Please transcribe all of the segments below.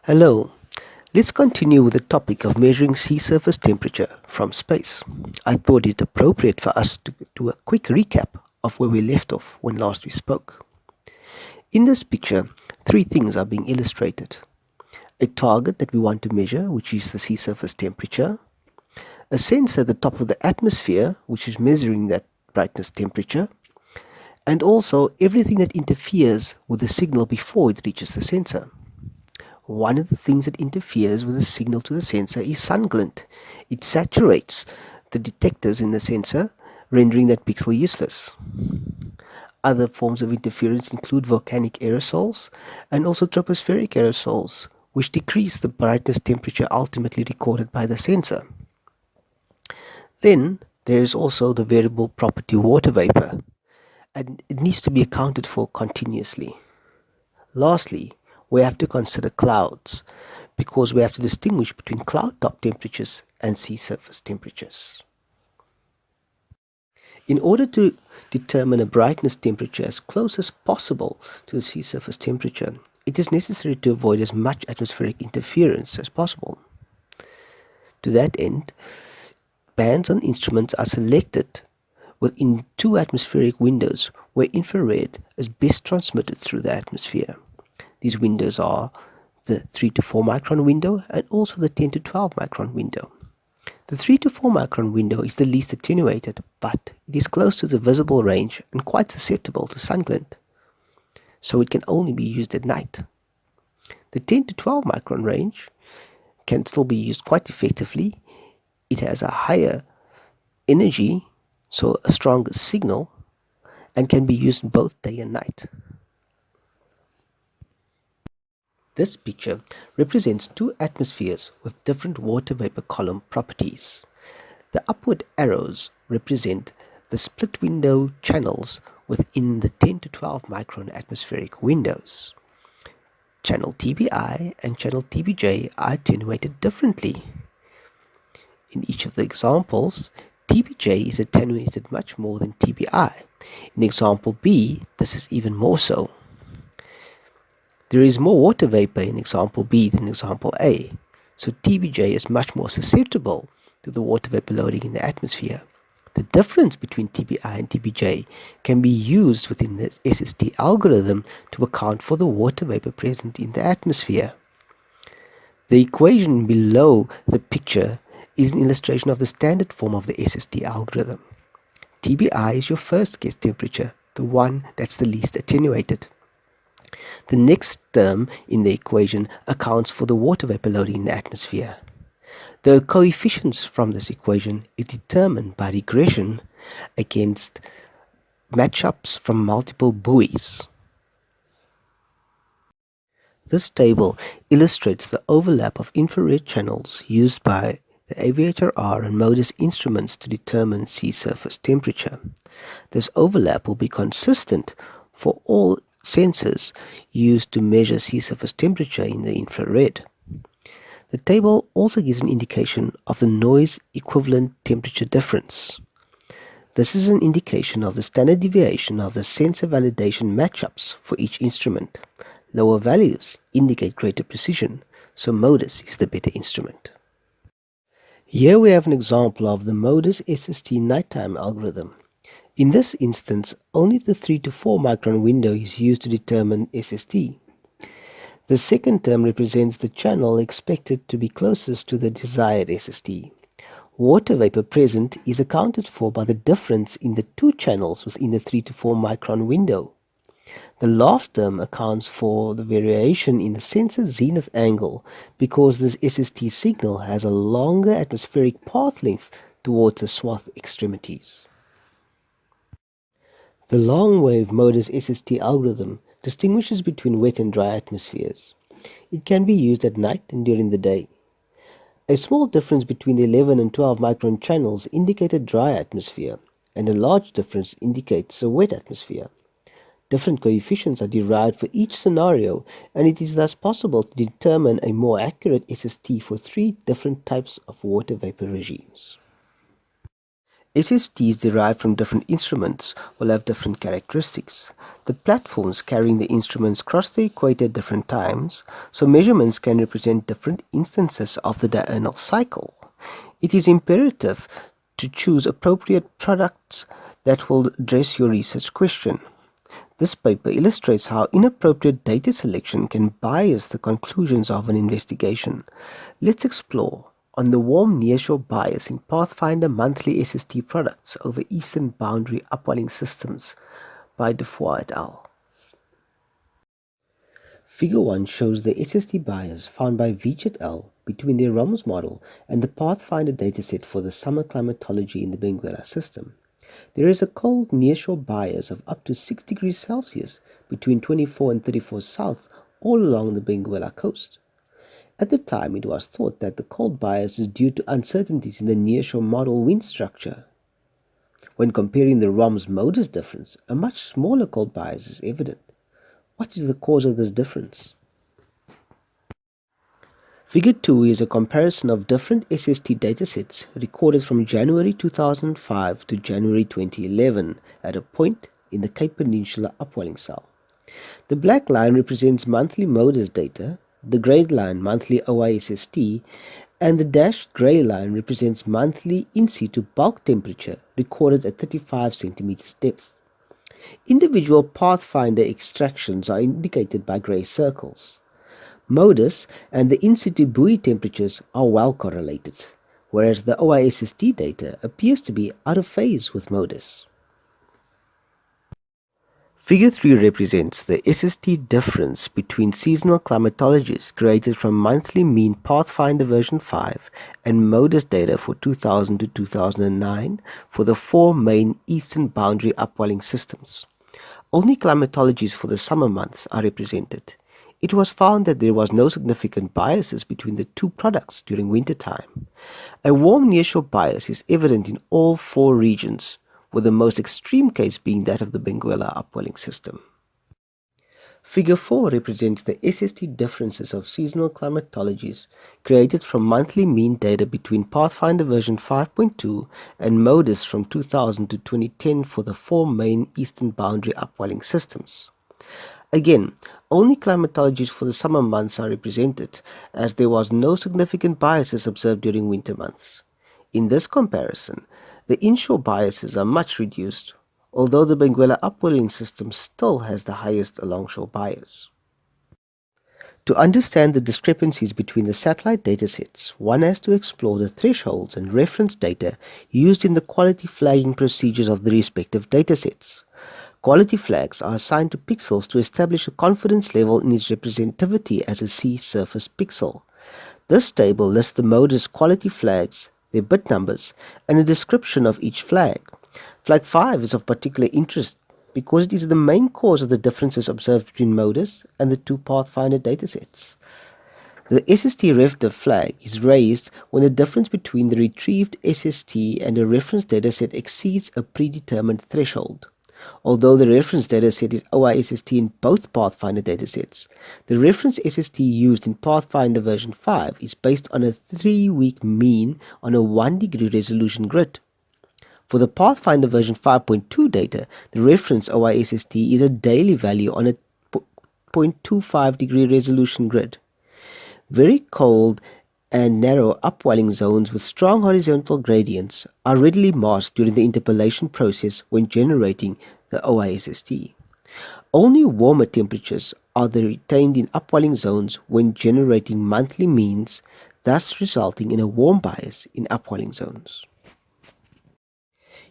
Hello, let's continue with the topic of measuring sea surface temperature from space. I thought it appropriate for us to do a quick recap of where we left off when last we spoke. In this picture, three things are being illustrated. A target that we want to measure, which is the sea surface temperature, a sensor at the top of the atmosphere, which is measuring that brightness temperature, and also everything that interferes with the signal before it reaches the sensor. One of the things that interferes with the signal to the sensor is sun glint. It saturates the detectors in the sensor, rendering that pixel useless. Other forms of interference include volcanic aerosols and also tropospheric aerosols, which decrease the brightness temperature ultimately recorded by the sensor. Then there is also the variable property water vapor, and it needs to be accounted for continuously. Lastly, we have to consider clouds, because we have to distinguish between cloud top temperatures and sea surface temperatures. In order to determine a brightness temperature as close as possible to the sea surface temperature, it is necessary to avoid as much atmospheric interference as possible. To that end, bands on instruments are selected within two atmospheric windows where infrared is best transmitted through the atmosphere. These windows are the 3 to 4 micron window and also the 10 to 12 micron window. The 3 to 4 micron window is the least attenuated, but it is close to the visible range and quite susceptible to sun glint, so it can only be used at night. The 10 to 12 micron range can still be used quite effectively. It has a higher energy, so a stronger signal, and can be used both day and night. This picture represents two atmospheres with different water vapor column properties. The upward arrows represent the split window channels within the 10 to 12 micron atmospheric windows. Channel TBI and channel TBJ are attenuated differently. In each of the examples, TBJ is attenuated much more than TBI. In example B, this is even more so. There is more water vapor in example B than example A, so TBJ is much more susceptible to the water vapor loading in the atmosphere. The difference between TBI and TBJ can be used within the SST algorithm to account for the water vapor present in the atmosphere. The equation below the picture is an illustration of the standard form of the SST algorithm. TBI is your first guess temperature, the one that's the least attenuated. The next term in the equation accounts for the water vapor loading in the atmosphere. The coefficients from this equation is determined by regression against matchups from multiple buoys. This table illustrates the overlap of infrared channels used by the Aviator R and MODIS instruments to determine sea surface temperature. This overlap will be consistent for all sensors used to measure sea surface temperature in the infrared. The table also gives an indication of the noise equivalent temperature difference. This is an indication of the standard deviation of the sensor validation matchups for each instrument. Lower values indicate greater precision, so MODIS is the better instrument. Here we have an example of the MODIS SST nighttime algorithm. In this instance, only the 3 to 4 micron window is used to determine SST. The second term represents the channel expected to be closest to the desired SST. Water vapor present is accounted for by the difference in the two channels within the 3 to 4 micron window. The last term accounts for the variation in the sensor zenith angle because this SST signal has a longer atmospheric path length towards the swath extremities. The long-wave MODIS SST algorithm distinguishes between wet and dry atmospheres. It can be used at night and during the day. A small difference between the 11 and 12 micron channels indicate a dry atmosphere, and a large difference indicates a wet atmosphere. Different coefficients are derived for each scenario, and it is thus possible to determine a more accurate SST for three different types of water vapor regimes. SSTs derived from different instruments will have different characteristics. The platforms carrying the instruments cross the equator at different times, so measurements can represent different instances of the diurnal cycle. It is imperative to choose appropriate products that will address your research question. This paper illustrates how inappropriate data selection can bias the conclusions of an investigation. Let's explore on the warm nearshore bias in Pathfinder monthly SST products over eastern boundary upwelling systems by Defoe et al. Figure 1 shows the SST bias found by Veach et al. Between their ROMS model and the Pathfinder dataset for the summer climatology in the Benguela system. There is a cold nearshore bias of up to 6 degrees Celsius between 24 and 34 south all along the Benguela coast. At the time, it was thought that the cold bias is due to uncertainties in the nearshore model wind structure. When comparing the ROMS modus difference, a much smaller cold bias is evident. What is the cause of this difference? Figure 2 is a comparison of different SST datasets recorded from January 2005 to January 2011 at a point in the Cape Peninsula upwelling cell. The black line represents monthly MODIS data, the grey line monthly OISST, and the dashed grey line represents monthly in situ bulk temperature recorded at 35 centimeters depth. Individual Pathfinder extractions are indicated by grey circles. MODIS and the in situ buoy temperatures are well correlated, whereas the OISST data appears to be out of phase with MODIS. Figure 3 represents the SST difference between seasonal climatologies created from monthly mean Pathfinder version 5 and MODIS data for 2000 to 2009 for the 4 main eastern boundary upwelling systems. Only climatologies for the summer months are represented. It was found that there was no significant biases between the two products during winter time. A warm nearshore bias is evident in all 4 regions, with the most extreme case being that of the Benguela upwelling system. Figure 4 represents the SST differences of seasonal climatologies created from monthly mean data between Pathfinder version 5.2 and MODIS from 2000 to 2010 for the 4 main eastern boundary upwelling systems. Again, only climatologies for the summer months are represented, as there was no significant biases observed during winter months. In this comparison, the inshore biases are much reduced, although the Benguela upwelling system still has the highest alongshore bias. To understand the discrepancies between the satellite datasets, one has to explore the thresholds and reference data used in the quality flagging procedures of the respective datasets. Quality flags are assigned to pixels to establish a confidence level in its representativity as a sea surface pixel. This table lists the MODIS quality flags, their bit numbers, and a description of each flag. Flag 5 is of particular interest because it is the main cause of the differences observed between MODIS and the 2 Pathfinder datasets. The SST ref_diff flag is raised when the difference between the retrieved SST and a reference dataset exceeds a predetermined threshold. Although the reference dataset is OISST in both Pathfinder datasets, the reference SST used in Pathfinder version 5 is based on a 3-week mean on a 1-degree resolution grid. For the Pathfinder version 5.2 data, the reference OISST is a daily value on a 0.25-degree resolution grid. Very cold and narrow upwelling zones with strong horizontal gradients are readily masked during the interpolation process when generating the OISST. Only warmer temperatures are retained in upwelling zones when generating monthly means, thus resulting in a warm bias in upwelling zones.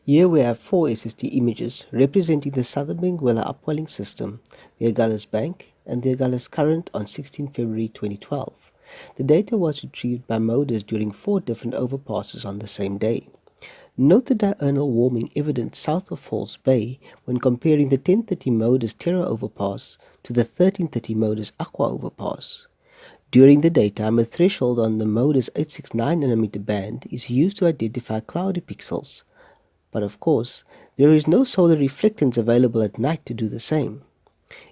Here we have 4 SST images representing the southern Benguela upwelling system, the Agulhas Bank, and the Agulhas Current on 16 February 2012. The data was retrieved by MODIS during 4 different overpasses on the same day. Note the diurnal warming evident south of False Bay when comparing the 1030 MODIS Terra overpass to the 1330 MODIS Aqua overpass. During the daytime, a threshold on the MODIS 869 nanometer band is used to identify cloudy pixels. But of course, there is no solar reflectance available at night to do the same.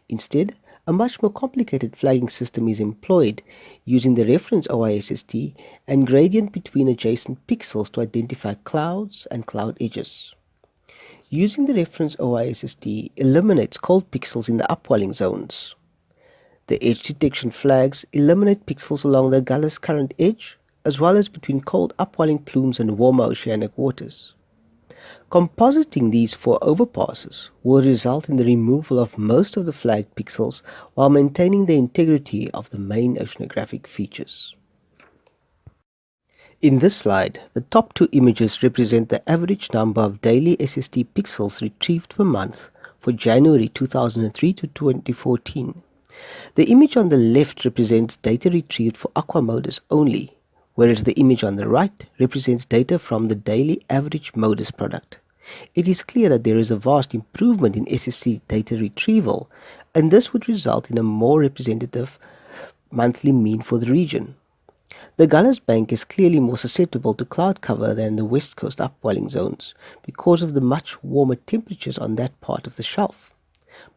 Instead, a much more complicated flagging system is employed using the reference OISST and gradient between adjacent pixels to identify clouds and cloud edges. Using the reference OISST eliminates cold pixels in the upwelling zones. The edge detection flags eliminate pixels along the Gallus current edge, as well as between cold upwelling plumes and warmer oceanic waters. Compositing these four overpasses will result in the removal of most of the flagged pixels while maintaining the integrity of the main oceanographic features. In this slide, the top two images represent the average number of daily SST pixels retrieved per month for January 2003 to 2014. The image on the left represents data retrieved for aqua modus only, whereas the image on the right represents data from the daily average modus product. It is clear that there is a vast improvement in SST data retrieval, and this would result in a more representative monthly mean for the region. The Gallus Bank is clearly more susceptible to cloud cover than the west coast upwelling zones because of the much warmer temperatures on that part of the shelf.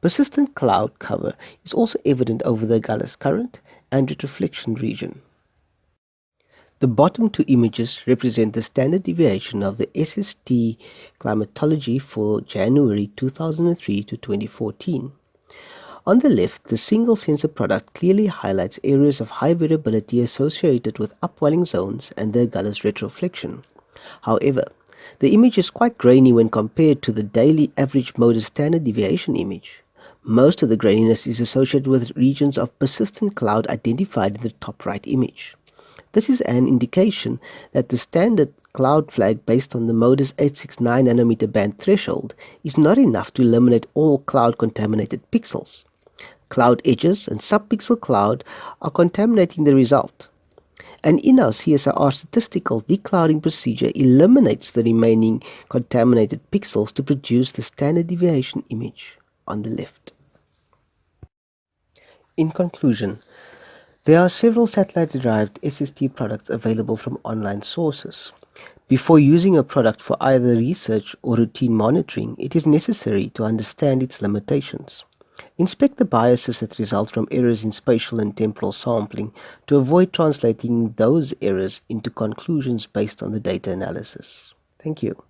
Persistent cloud cover is also evident over the Gallus current and retroflexion region. The bottom two images represent the standard deviation of the SST climatology for January 2003 to 2014. On the left, the single sensor product clearly highlights areas of high variability associated with upwelling zones and their Gallus retroflexion. However, the image is quite grainy when compared to the daily average modus standard deviation image. Most of the graininess is associated with regions of persistent cloud identified in the top right image. This is an indication that the standard cloud flag based on the modus 869 nanometer band threshold is not enough to eliminate all cloud contaminated pixels. Cloud edges and subpixel cloud are contaminating the result. An in-house CSIR statistical declouding procedure eliminates the remaining contaminated pixels to produce the standard deviation image on the left. In conclusion, there are several satellite-derived SST products available from online sources. Before using a product for either research or routine monitoring, it is necessary to understand its limitations. Inspect the biases that result from errors in spatial and temporal sampling to avoid translating those errors into conclusions based on the data analysis. Thank you.